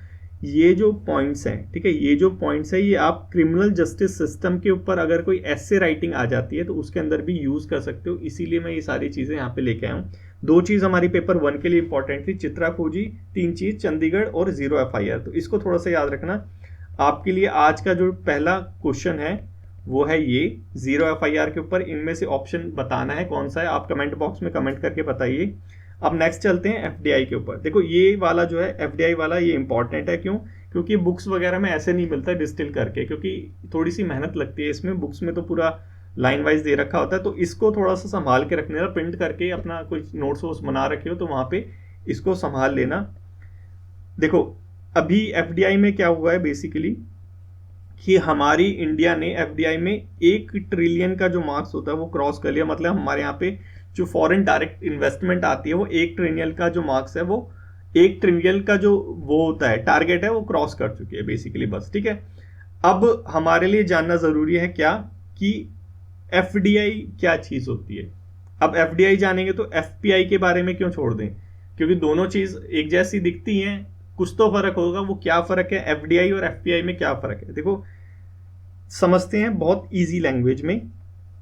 ये जो पॉइंट्स हैं, ठीक है, ये जो पॉइंट्स है, ये आप क्रिमिनल जस्टिस सिस्टम के ऊपर अगर कोई ऐसे राइटिंग आ जाती है तो उसके अंदर भी यूज़ कर सकते हो। इसीलिए मैं ये सारी चीज़ें यहाँ पे लेके आया हूँ। 2 चीज़ हमारी पेपर 1 के लिए इंपॉर्टेंट थी, चित्रा खोजी, 3 चीज़ चंडीगढ़ और जीरो एफआईआर। तो इसको थोड़ा सा याद रखना। आपके लिए आज का जो पहला क्वेश्चन है वो है ये जीरो एफआईआर के ऊपर, इनमें से ऑप्शन बताना है कौन सा है, आप कमेंट बॉक्स में कमेंट करके बताइए। अब नेक्स्ट चलते हैं एफडीआई के ऊपर। देखो ये वाला जो है एफडीआई वाला, ये इंपॉर्टेंट है। क्यों? क्योंकि बुक्स वगैरह में ऐसे नहीं मिलता डिस्टिल करके, क्योंकि थोड़ी सी मेहनत लगती है इसमें। बुक्स में तो पूरा लाइन वाइज दे रखा होता है, तो इसको थोड़ा सा संभाल के रखने का, प्रिंट करके अपना कोई नोट्स वोट्स बना रखे हो तो वहाँ पे इसको संभाल लेना। देखो अभी एफडीआई में क्या हुआ है बेसिकली, कि हमारी इंडिया ने एफडीआई में 1 ट्रिलियन का जो मार्क्स होता है वो क्रॉस कर लिया। मतलब हमारे यहाँ पे जो फॉरेन डायरेक्ट इन्वेस्टमेंट आती है वो 1 ट्रिलियन का जो मार्क्स है, वो 1 ट्रिलियन का जो वो होता है टारगेट है, वो क्रॉस कर चुकी है बेसिकली। बस ठीक है, अब हमारे लिए जानना जरूरी है क्या, कि एफडीआई क्या चीज होती है। अब एफडीआई जानेंगे तो एफपीआई के बारे में क्यों छोड़ दें, क्योंकि दोनों चीज एक जैसी दिखती हैं, कुछ तो फर्क होगा। वो क्या फर्क है एफडीआई और एफपीआई में, क्या फर्क है देखो समझते हैं बहुत इजी लैंग्वेज में।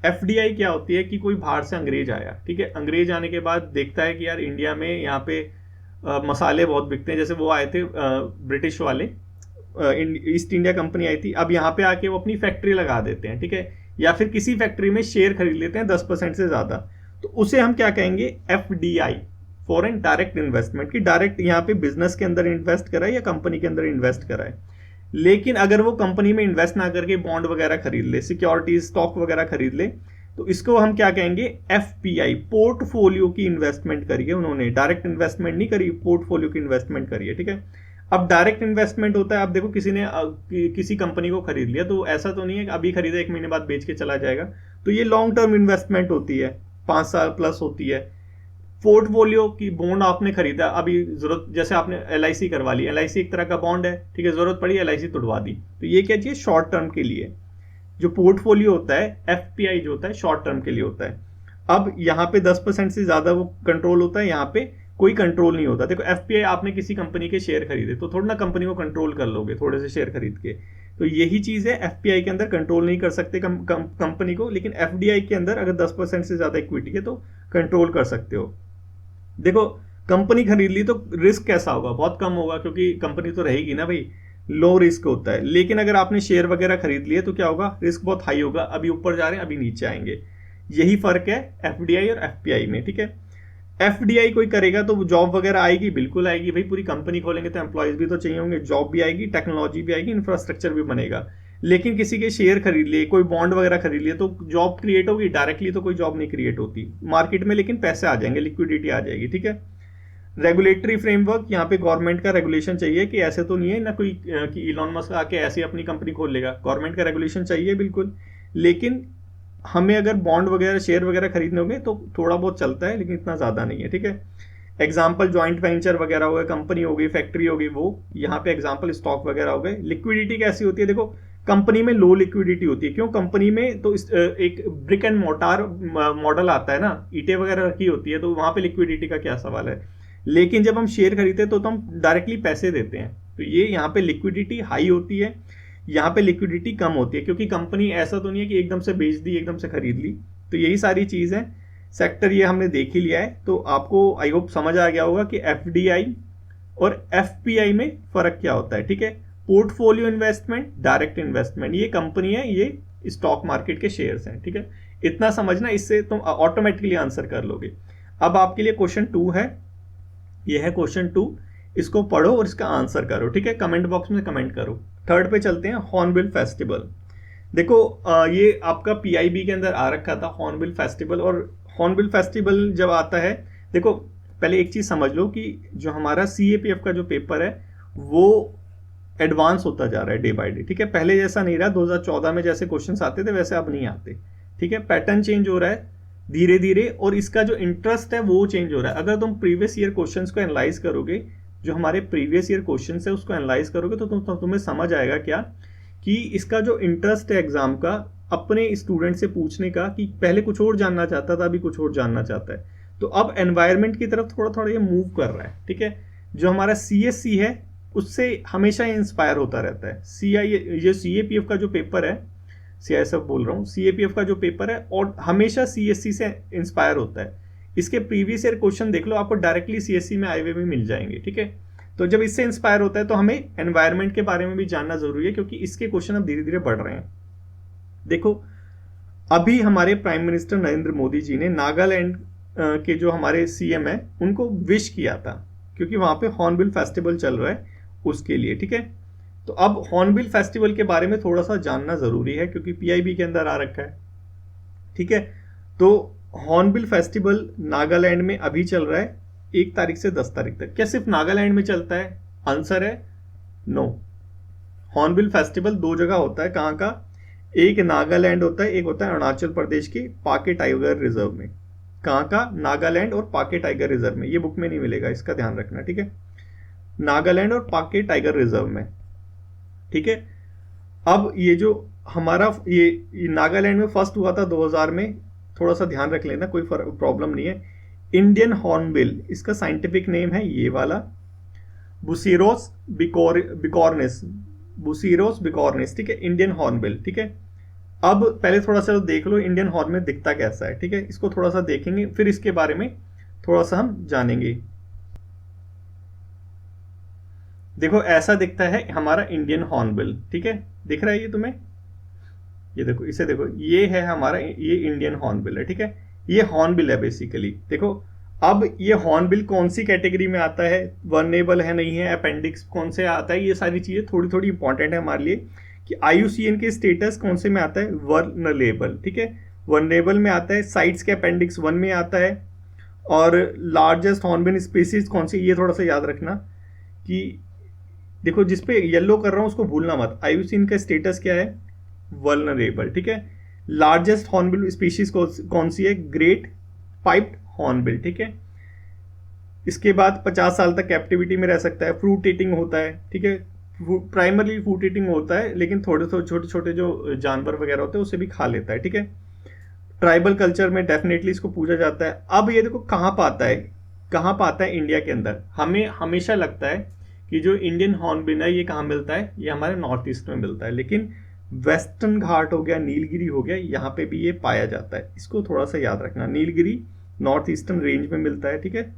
एफडीआई क्या होती है कि कोई बाहर से अंग्रेज आया, ठीक है, अंग्रेज आने के बाद देखता है कि यार इंडिया में यहाँ पे मसाले बहुत बिकते हैं। जैसे वो आए थे ब्रिटिश वाले, ईस्ट इंडिया कंपनी आई थी, अब यहाँ पे आके वो अपनी फैक्ट्री लगा देते हैं, ठीक है, या फिर किसी फैक्ट्री में शेयर खरीद लेते हैं 10% से ज्यादा, तो उसे हम क्या कहेंगे? एफडीआई, फॉरेन डायरेक्ट इन्वेस्टमेंट, की डायरेक्ट यहाँ पे बिजनेस के अंदर इन्वेस्ट करा है या कंपनी के अंदर इन्वेस्ट करा है। लेकिन अगर वो कंपनी में इन्वेस्ट ना करके बॉन्ड वगैरह खरीद ले, सिक्योरिटीज, स्टॉक वगैरह खरीद ले, तो इसको हम क्या कहेंगे, एफपीआई, पोर्टफोलियो की इन्वेस्टमेंट करी है उन्होंने, डायरेक्ट इन्वेस्टमेंट नहीं करी, पोर्टफोलियो की इन्वेस्टमेंट करी है, ठीक है। अब डायरेक्ट इन्वेस्टमेंट होता है, अब देखो किसी ने किसी कंपनी को खरीद लिया, तो ऐसा तो नहीं है कि अभी खरीदा 1 महीने बाद बेच के चला जाएगा, तो ये लॉन्ग टर्म इन्वेस्टमेंट होती है, 5 साल प्लस होती है। पोर्टफोलियो की बॉन्ड आपने खरीदा, अभी जरूरत, जैसे आपने एलआईसी करवा ली, एलआईसी एक तरह का बॉन्ड है, ठीक है, जरूरत पड़ी एलआईसी तोड़वा दी, तो ये क्या चाहिए, शॉर्ट टर्म के लिए। जो पोर्टफोलियो होता है, एफपीआई जो होता है, शॉर्ट टर्म के लिए होता है। अब यहाँ पे 10% से ज्यादा वो कंट्रोल होता है, यहाँ पे कोई कंट्रोल नहीं होता। देखो एफपीआई, आपने किसी कंपनी के शेयर खरीदे तो थोड़ा ना कंपनी को कंट्रोल कर लोगे थोड़े से शेयर खरीद के, तो यही चीज है, एफपीआई के अंदर कंट्रोल नहीं कर सकते कंपनी को, लेकिन एफडीआई के अंदर अगर 10% से ज्यादा इक्विटी है तो कंट्रोल कर सकते हो। देखो कंपनी खरीद ली तो रिस्क कैसा होगा, बहुत कम होगा, क्योंकि कंपनी तो रहेगी ना भाई, लो रिस्क होता है। लेकिन अगर आपने शेयर वगैरह खरीद लिए तो क्या होगा, रिस्क बहुत हाई होगा, अभी ऊपर जा रहे हैं अभी नीचे आएंगे। यही फर्क है एफडीआई और एफपीआई में, ठीक है। एफडीआई कोई करेगा तो जॉब वगैरह आएगी, बिल्कुल आएगी भाई, पूरी कंपनी खोलेंगे तो एम्प्लॉयज भी तो चाहिए होंगे, जॉब भी आएगी, टेक्नोलॉजी भी आएगी, इंफ्रास्ट्रक्चर भी बनेगा। लेकिन किसी के शेयर खरीद लिए, कोई बॉन्ड वगैरह खरीद लिए तो जॉब क्रिएट होगी, डायरेक्टली तो कोई जॉब नहीं क्रिएट होती मार्केट में, लेकिन पैसे आ जाएंगे, लिक्विडिटी आ जाएगी, ठीक है। रेगुलेटरी फ्रेमवर्क, यहाँ पे गवर्नमेंट का रेगुलेशन चाहिए, कि ऐसे तो नहीं है ना कोई कि इलॉन मस्क आके ऐसे अपनी कंपनी खोल लेगा, गवर्नमेंट का रेगुलेशन चाहिए बिल्कुल। लेकिन हमें अगर बॉन्ड वगैरह शेयर वगैरह खरीदने होंगे तो थोड़ा बहुत चलता है, लेकिन इतना ज़्यादा नहीं है, ठीक है। एग्जाम्पल जॉइंट वेंचर वगैरह हो गए, कंपनी हो गई, फैक्ट्री हो गई, वो यहाँ पे एग्जाम्पल स्टॉक वगैरह हो गए। लिक्विडिटी कैसी होती है, देखो कंपनी में लो लिक्विडिटी होती है, क्यों, कंपनी में तो एक ब्रिक एंड मोटार मॉडल आता है ना, ईंटें वगैरह रखी होती है, तो वहां पे लिक्विडिटी का क्या सवाल है। लेकिन जब हम शेयर खरीदते हैं तो हम डायरेक्टली पैसे देते हैं, तो ये यहाँ पे लिक्विडिटी हाई होती है, यहाँ पे लिक्विडिटी कम होती है, क्योंकि कंपनी ऐसा तो नहीं है कि एकदम से बेच दी एकदम से खरीद ली। तो यही सारी चीज़ है, सेक्टर ये हमने देख ही लिया है, तो आपको आई होप समझ आ गया होगा कि एफडीआई और एफपीआई में फर्क क्या होता है, ठीक है। पोर्टफोलियो इन्वेस्टमेंट, डायरेक्ट इन्वेस्टमेंट, ये कंपनी है, ये स्टॉक मार्केट के शेयर्स हैं, ठीक है। इतना समझना, इससे तुम ऑटोमेटिकली आंसर कर लोगे। अब आपके लिए क्वेश्चन 2 है, ये है क्वेश्चन 2, इसको पढ़ो और इसका आंसर करो, ठीक है, कमेंट बॉक्स में कमेंट करो। थर्ड पे चलते हैं, हॉर्नबिल फेस्टिवल। देखो ये आपका पीआईबी के अंदर आ रखा था हॉर्नबिल फेस्टिवल, और हॉर्नबिल फेस्टिवल जब आता है, देखो पहले एक चीज समझ लो कि जो हमारा सीएपीएफ का जो पेपर है वो एडवांस होता जा रहा है डे बाय डे, ठीक है। पहले जैसा नहीं रहा, 2014 में जैसे क्वेश्चंस आते थे वैसे अब नहीं आते, ठीक है। पैटर्न चेंज हो रहा है धीरे धीरे, और इसका जो इंटरेस्ट है वो चेंज हो रहा है। अगर तुम प्रीवियस ईयर क्वेश्चंस को एनालाइज करोगे, जो हमारे प्रीवियस ईयर क्वेश्चंस है उसको एनालाइज करोगे, तो तुम्हें समझ आएगा क्या कि इसका जो इंटरेस्ट है एग्जाम का, अपने स्टूडेंट से पूछने का, कि पहले कुछ और जानना चाहता था अभी कुछ और जानना चाहता है, तो अब एनवायरनमेंट की तरफ थोड़ा थोड़ा ये मूव कर रहा है, ठीक है। जो हमारा सीएससी है उससे हमेशा इंस्पायर होता रहता है। ये सीएपीएफ का जो पेपर है, सीआईएसएफ बोल रहा हूँ, सीएपीएफ का जो पेपर है और हमेशा सीएससी से इंस्पायर होता है। इसके प्रीवियस ईयर क्वेश्चन देख लो, आपको डायरेक्टली सीएससी में आए हुए भी मिल जाएंगे, ठीक है। तो जब इससे इंस्पायर होता है तो हमें एनवायरनमेंट के बारे में भी जानना जरूरी है, क्योंकि इसके क्वेश्चन अब धीरे धीरे बढ़ रहे हैं। देखो अभी हमारे प्राइम मिनिस्टर नरेंद्र मोदी जी ने नागालैंड के जो हमारे सीएम है उनको विश किया था, क्योंकि वहां पे हॉर्नबिल फेस्टिवल चल रहा है उसके लिए, ठीक है। तो अब हॉर्नबिल फेस्टिवल के बारे में थोड़ा सा जानना जरूरी है, क्योंकि पीआईबी के अंदर आ रखा है, ठीक है। तो हॉर्नबिल फेस्टिवल नागालैंड में अभी चल रहा है 1 तारीख से 10 तारीख तक। क्या सिर्फ नागालैंड में चलता है, आंसर है नो। हॉर्नबिल फेस्टिवल 2 जगह होता है, कहाँ का, एक नागालैंड होता है, एक होता है अरुणाचल प्रदेश के पाके टाइगर रिजर्व में। कहाँ का, नागालैंड और पाके टाइगर रिजर्व में, ये बुक में नहीं मिलेगा, इसका ध्यान रखना, ठीक है। नागालैंड और पाके टाइगर रिजर्व में, ठीक है। अब ये जो हमारा ये नागालैंड में फर्स्ट हुआ था 2000 में, थोड़ा सा ध्यान रख लेना, कोई प्रॉब्लम नहीं है। इंडियन हॉर्नबिल, इसका साइंटिफिक नेम है ये वाला, बुसीरोस बिकॉर्निस, बुसीरोस बिकॉर्निस, ठीक है, इंडियन हॉर्नबिल, ठीक है। अब पहले थोड़ा सा देख लो इंडियन हॉर्नबिल दिखता कैसा है, ठीक है, इसको थोड़ा सा देखेंगे, फिर इसके बारे में थोड़ा सा हम जानेंगे। देखो ऐसा दिखता है हमारा इंडियन हॉर्नबिल, ठीक है, दिख रहा है ये तुम्हें, ये देखो, इसे देखो, ये है हमारा, ये इंडियन हॉर्नबिल है, ठीक है, ये हॉर्नबिल है बेसिकली। देखो अब ये हॉर्नबिल कौन सी कैटेगरी में आता है, वर्नेबल है नहीं है, अपेंडिक्स कौन से आता है, ये सारी चीजें थोड़ी थोड़ी इंपॉर्टेंट है हमारे लिए, कि आईयूसीएन के स्टेटस कौन से में आता है, वर्नरेबल, ठीक है, वनरेबल में आता है, साइट्स के अपेंडिक्स 1 में आता है। और लार्जेस्ट हॉर्नबिल स्पीसीज कौन सी, ये थोड़ा सा याद रखना कि देखो जिस पे येलो कर रहा हूँ उसको भूलना मत। आयुसिन का स्टेटस क्या है, वल्नरेबल, ठीक है। लार्जेस्ट हॉर्नबिल स्पीशीज कौन सी है, ग्रेट पाइप्ड हॉर्नबिल, ठीक है। इसके बाद 50 साल तक कैप्टिविटी में रह सकता है, फ्रूट ईटिंग होता है, ठीक है। प्राइमरली फ्रूट ईटिंग होता है, लेकिन थोड़े थोड़े छोटे छोटे जो जानवर वगैरह होते हैं उसे भी खा लेता है, ठीक है। ट्राइबल कल्चर में डेफिनेटली इसको पूजा जाता है। अब ये देखो कहाँ पाता है, कहाँ पाता है, इंडिया के अंदर। हमें हमेशा लगता है कि जो इंडियन हॉर्नबिल है ये कहाँ मिलता है, ये हमारे नॉर्थ ईस्ट में मिलता है, लेकिन वेस्टर्न घाट हो गया, नीलगिरी हो गया, यहाँ पे भी ये पाया जाता है। इसको थोड़ा सा याद रखना, नीलगिरी नॉर्थ ईस्टर्न रेंज में मिलता है, ठीक है।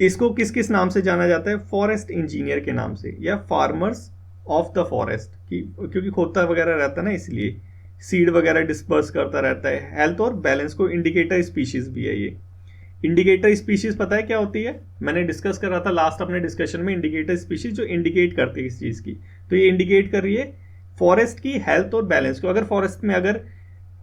इसको किस किस नाम से जाना जाता है, फॉरेस्ट इंजीनियर के नाम से, या फार्मर्स ऑफ द फॉरेस्ट, क्योंकि खोता वगैरह रहता है ना, इसलिए सीड वगैरह डिस्पर्स करता रहता है। हेल्थ और बैलेंस को इंडिकेटर स्पीशीज भी है ये। इंडिकेटर स्पीशीज पता है क्या होती है, मैंने डिस्कस कर रहा था लास्ट अपने डिस्कशन में, इंडिकेटर स्पीशीज जो इंडिकेट करती है इस चीज की। तो ये इंडिकेट कर रही है फॉरेस्ट की हेल्थ और बैलेंस को। अगर फॉरेस्ट में अगर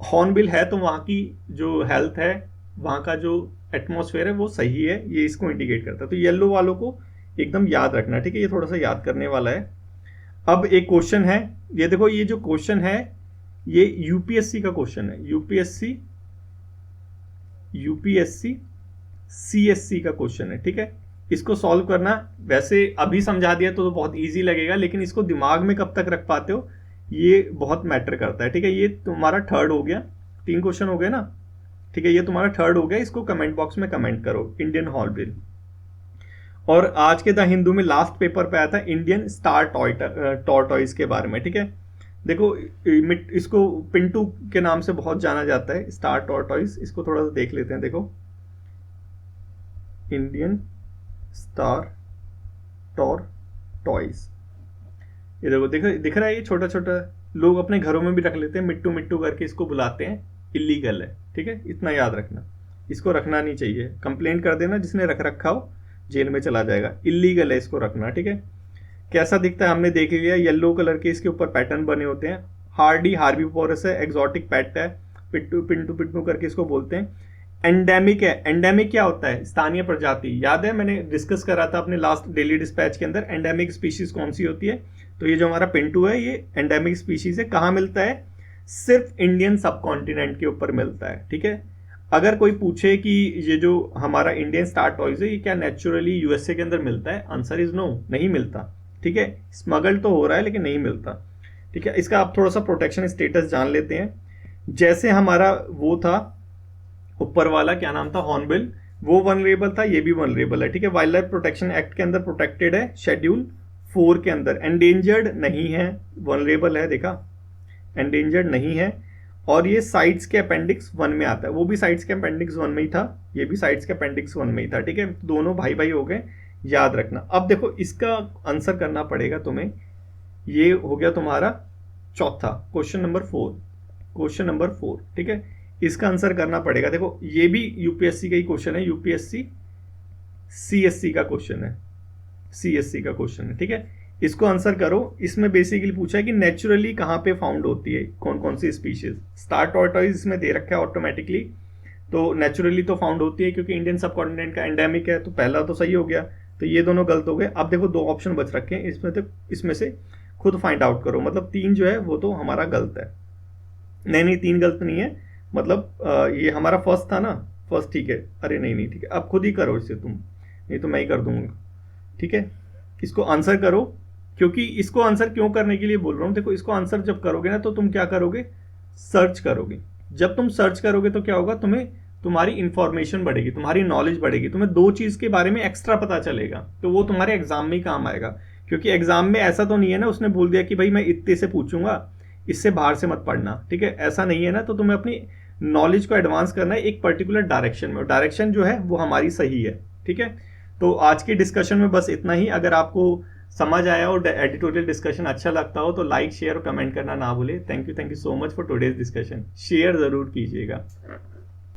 हॉर्नबिल है तो वहाँ की जो हेल्थ है, वहाँ का जो एटमॉस्फेयर है वो सही है, ये इसको इंडिकेट करता है। तो येलो वालों को एकदम याद रखना, ठीक है, ये थोड़ा सा याद करने वाला है। अब एक क्वेश्चन है, ये देखो, ये जो क्वेश्चन है ये यूपीएससी का क्वेश्चन है, यूपीएससी सीएससी का क्वेश्चन है, ठीक है। इसको सॉल्व करना, वैसे अभी समझा दिया तो बहुत इजी लगेगा, लेकिन इसको दिमाग में कब तक रख पाते हो ये बहुत मैटर करता है, ठीक है। ये तुम्हारा थर्ड हो गया, 3 क्वेश्चन हो गए ना, ठीक है, ये तुम्हारा थर्ड हो गया। इसको कमेंट बॉक्स में कमेंट करो, इंडियन हॉर्नबिल। और आज के द हिंदू में लास्ट पेपर पे आया था इंडियन स्टार टॉर्टॉइस के बारे में, ठीक है। देखो इसको पिंटू के नाम से बहुत जाना जाता है, स्टार टॉर्टॉइस। इसको थोड़ा सा देख लेते हैं, देखो इंडियन स्टार टॉर्टॉइस, ये देखो दिख रहा है, ये छोटा छोटा, लोग अपने घरों में भी रख लेते हैं, मिट्टू मिट्टू करके इसको बुलाते हैं, इलीगल है, ठीक है, इतना याद रखना। इसको रखना नहीं चाहिए, कंप्लेंट कर देना, जिसने रख रखा हो जेल में चला जाएगा, इलीगल है इसको रखना, ठीक है। कैसा दिखता है हमने देख लिया, येलो कलर के इसके ऊपर पैटर्न बने होते हैं। हार्बीवोरस है, एक्सोटिक पेट है, पिट्टू पिंटू पिट्टू करके इसको बोलते हैं। एंडेमिक है, एंडेमिक क्या होता है, स्थानीय प्रजाति। याद है मैंने डिस्कस करा था अपने लास्ट डेली डिस्पैच के अंदर, एंडेमिक स्पीशीज कौन सी होती है। तो ये जो हमारा पिंटू है ये एंडेमिक स्पीशीज है। कहाँ मिलता है, सिर्फ इंडियन सब कॉन्टिनेंट के ऊपर मिलता है, ठीक है। अगर कोई पूछे कि ये जो हमारा इंडियन स्टार टॉयज है ये क्या नेचुरली यूएसए के अंदर मिलता है, आंसर इज नो, नहीं मिलता, ठीक है। स्मगल तो हो रहा है लेकिन नहीं मिलता, ठीक है। इसका आप थोड़ा सा प्रोटेक्शन स्टेटस जान लेते हैं। जैसे हमारा वो था ऊपर वाला, क्या नाम था, हॉर्नबिल, वो वनरेबल था, ये भी वनरेबल है, ठीक है। वाइल्ड लाइफ प्रोटेक्शन एक्ट के अंदर प्रोटेक्टेड है, शेड्यूल 4 के अंदर। एंडेंजर्ड नहीं है, वनरेबल है, देखा, एंडेंजर्ड नहीं है। और ये साइट्स के अपेंडिक्स 1 में आता है, वो भी साइट्स के अपेंडिक्स 1 में ही था, ये भी साइट्स के अपेंडिक्स 1 में ही था, ठीक है। दोनों भाई भाई हो गए, याद रखना। अब देखो इसका आंसर करना पड़ेगा तुम्हें, ये हो गया तुम्हारा चौथा, क्वेश्चन नंबर 4, ठीक है। इसका आंसर करना पड़ेगा। देखो ये भी यूपीएससी का ही क्वेश्चन है, यूपीएससी सीएससी का क्वेश्चन है, ठीक है। इसको आंसर करो। इसमें बेसिकली पूछा है कि नेचुरली कहाँ पे फाउंड होती है, कौन कौन सी स्पीशीज। स्टार टॉर्टॉइज इसमें दे रखा है ऑटोमेटिकली, तो नेचुरली तो फाउंड होती है क्योंकि इंडियन सब कॉन्टिनेंट का एंडेमिक है, तो पहला तो सही हो गया। तो ये दोनों गलत हो गए। अब देखो 2 ऑप्शन बच रखे हैं, इसमें से खुद फाइंड आउट करो। मतलब 3 जो है वो तो हमारा गलत है, नहीं 3 गलत नहीं है, मतलब ये हमारा फर्स्ट था ना, फर्स्ट ठीक है, अरे नहीं ठीक है, अब खुद ही करो इसे तुम, नहीं तो मैं ही कर दूंगा, ठीक है। इसको आंसर करो, क्योंकि इसको आंसर क्यों करने के लिए बोल रहा हूँ, देखो इसको आंसर जब करोगे ना तो तुम क्या करोगे, सर्च करोगे। जब तुम सर्च करोगे तो क्या होगा, तुम्हारी इंफॉर्मेशन बढ़ेगी, तुम्हारी नॉलेज बढ़ेगी, तुम्हें 2 चीज के बारे में एक्स्ट्रा पता चलेगा, तो वो तुम्हारे एग्जाम में ही काम आएगा। क्योंकि एग्जाम में ऐसा तो नहीं है ना, उसने बोल दिया कि भाई मैं इतने से पूछूंगा, इससे बाहर से मत पढ़ना, ठीक है, ऐसा नहीं है ना। तो तुम्हें अपनी नॉलेज को एडवांस करना है एक पर्टिकुलर डायरेक्शन में, डायरेक्शन जो है वो हमारी सही है, ठीक है। तो आज की डिस्कशन में बस इतना ही। अगर आपको समझ आया और एडिटोरियल डिस्कशन अच्छा लगता हो तो लाइक शेयर और कमेंट करना ना भूले। Thank you so much for today's discussion. Share जरूर कीजिएगा।